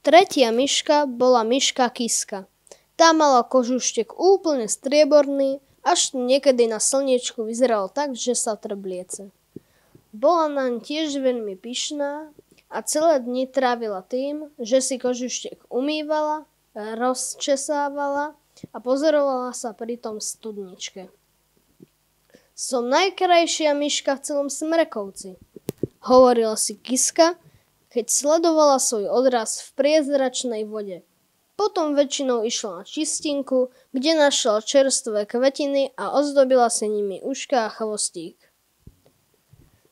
Tretia myška bola myška Kiska. Tá mala kožuštek úplne strieborný, až niekedy na slniečku vyzeralo tak, že sa trbliece. Bola naň tiež veľmi pyšná a celé dni trávila tým, že si kožuštek umývala, rozčesávala a pozorovala sa pri tom v studničke. Som najkrajšia myška v celom Smrekovci, hovorila si Kiska, keď sledovala svoj odraz v priezračnej vode. Potom väčšinou išla na čistinku, kde našla čerstvé kvetiny a ozdobila si nimi uška a chvostík.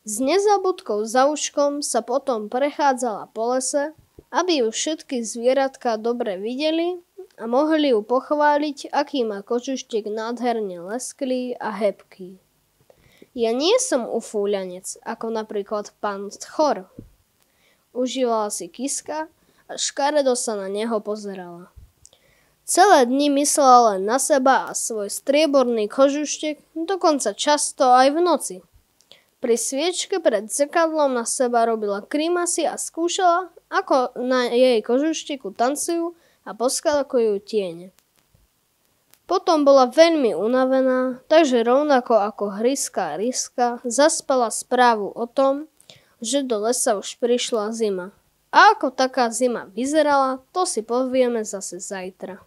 S nezabudkou za uškom sa potom prechádzala po lese, aby ju všetky zvieratka dobre videli a mohli ju pochváliť, aký má kožuštek nádherne lesklý a hebký. Ja nie som ufúľanec, ako napríklad pán Tchor. Užívala si Kiska a škaredo sa na neho pozerala. Celé dni myslela len na seba a svoj strieborný kožuštek, dokonca často aj v noci. Pri sviečke pred zrkadlom na seba robila grimasy a skúšala, ako na jej kožušteku tancujú a poskakujú tiene. Potom bola veľmi unavená, takže rovnako ako Hryska a Ryska zaspala správu o tom, že do lesa už prišla zima. A ako taká zima vyzerala, to si povieme zase zajtra.